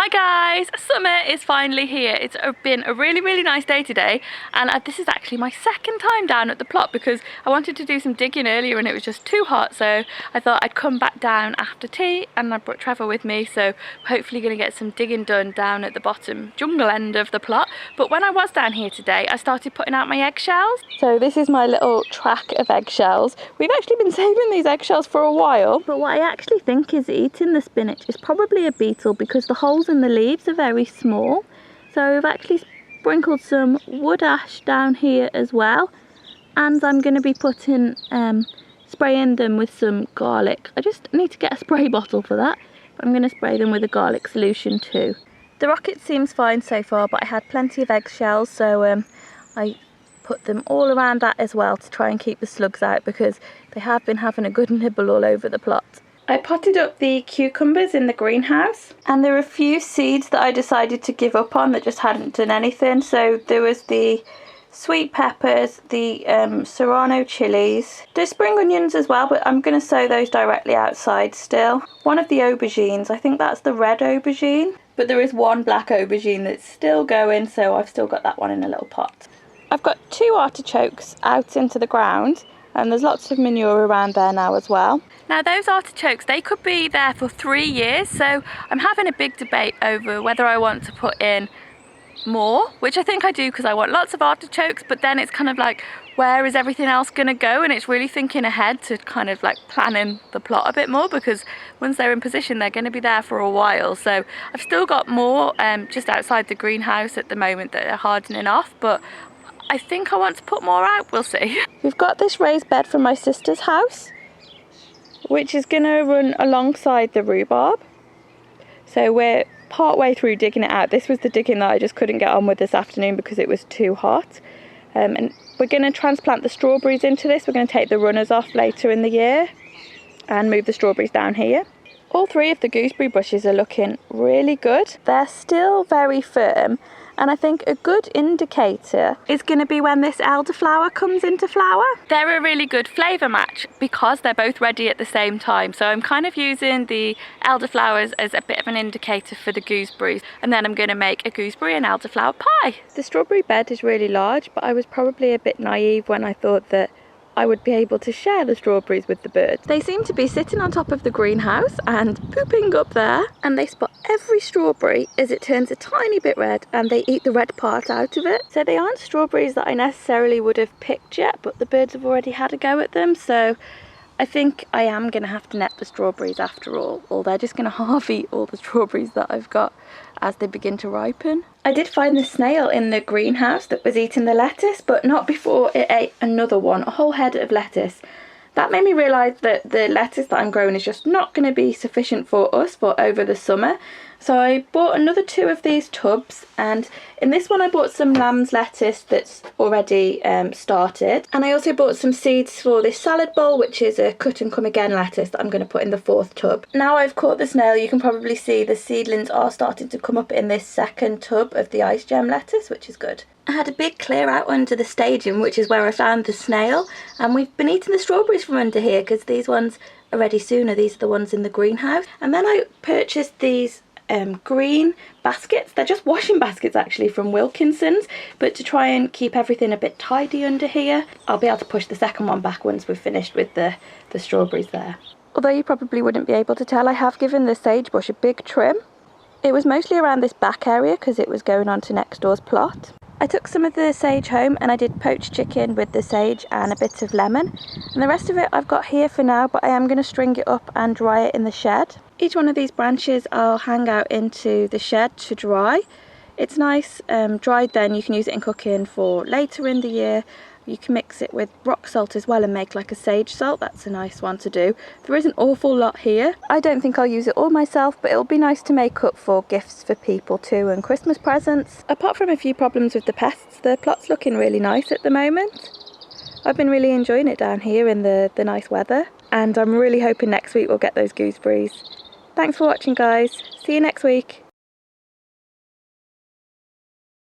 Hi guys, summer is finally here. It's been a really nice day today, and this is actually my second time down at the plot because I wanted to do some digging earlier and it was just too hot, so I thought I'd come back down after tea, and I brought Trevor with me, so we're hopefully going to get some digging done down at the bottom jungle end of the plot. But when I was down here today, I started putting out my eggshells. So this is my little track of eggshells. We've actually been saving these eggshells for a while, but what I actually think is eating the spinach is probably a beetle because the holes in the leaves are very small. So I've actually sprinkled some wood ash down here as well, and I'm going to be putting spraying them with some garlic. I just need to get a spray bottle for that, but I'm going to spray them with a garlic solution too. The rocket seems fine so far, but I had plenty of eggshells, so I put them all around that as well to try and keep the slugs out because they have been having a good nibble all over the plot. I potted up the cucumbers in the greenhouse, and there were a few seeds that I decided to give up on that just hadn't done anything. So there was the sweet peppers, the serrano chilies, there's spring onions as well, but I'm going to sow those directly outside still. One of the aubergines, I think that's the red aubergine, but there is one black aubergine that's still going, so I've still got that one in a little pot. I've got 2 artichokes out into the ground, and there's lots of manure around there now as well. Now those artichokes, they could be there for 3 years, so I'm having a big debate over whether I want to put in more, which I think I do because I want lots of artichokes, but then it's kind of like, where is everything else going to go? And it's really thinking ahead to kind of like planning the plot a bit more, because once they're in position they're going to be there for a while. So I've still got more just outside the greenhouse at the moment that are hardening off, but I think I want to put more out, we'll see. We've got this raised bed from my sister's house, which is going to run alongside the rhubarb. So we're part way through digging it out. This was the digging that I just couldn't get on with this afternoon because it was too hot. And we're going to transplant the strawberries into this. We're going to take the runners off later in the year and move the strawberries down here. All 3 of the gooseberry bushes are looking really good. They're still very firm, and I think a good indicator is going to be when this elderflower comes into flower. They're a really good flavour match because they're both ready at the same time. So I'm kind of using the elderflowers as a bit of an indicator for the gooseberries, and then I'm going to make a gooseberry and elderflower pie. The strawberry bed is really large, but I was probably a bit naive when I thought that I would be able to share the strawberries with the birds. They seem to be sitting on top of the greenhouse and pooping up there, and they spot every strawberry as it turns a tiny bit red, and they eat the red part out of it. So they aren't strawberries that I necessarily would have picked yet, but the birds have already had a go at them, so I think I am going to have to net the strawberries after all, or they're just going to half eat all the strawberries that I've got as they begin to ripen. I did find the snail in the greenhouse that was eating the lettuce, but not before it ate another one, a whole head of lettuce. That made me realise that the lettuce that I'm growing is just not going to be sufficient for us for over the summer. So I bought another 2 of these tubs, and in this one I bought some lamb's lettuce that's already started, and I also bought some seeds for this salad bowl, which is a cut and come again lettuce that I'm going to put in the 4th tub. Now I've caught the snail, you can probably see the seedlings are starting to come up in this 2nd tub of the ice gem lettuce, which is good. I had a big clear out under the staging, which is where I found the snail, and we've been eating the strawberries from under here because these ones are ready sooner. These are the ones in the greenhouse. And then I purchased these green baskets. They're just washing baskets actually from Wilkinson's, but to try and keep everything a bit tidy under here. I'll be able to push the 2nd one back once we've finished with the strawberries there. Although you probably wouldn't be able to tell, I have given the sage bush a big trim. It was mostly around this back area because it was going on to next door's plot. I took some of the sage home and I did poached chicken with the sage and a bit of lemon, and the rest of it I've got here for now, but I am going to string it up and dry it in the shed. Each one of these branches I'll hang out into the shed to dry. It's nice dried, then you can use it in cooking for later in the year. You can mix it with rock salt as well and make like a sage salt. That's a nice one to do. There is an awful lot here. I don't think I'll use it all myself, but it'll be nice to make up for gifts for people too and Christmas presents. Apart from a few problems with the pests, the plot's looking really nice at the moment. I've been really enjoying it down here in the nice weather, and I'm really hoping next week we'll get those gooseberries. Thanks for watching guys. See you next week.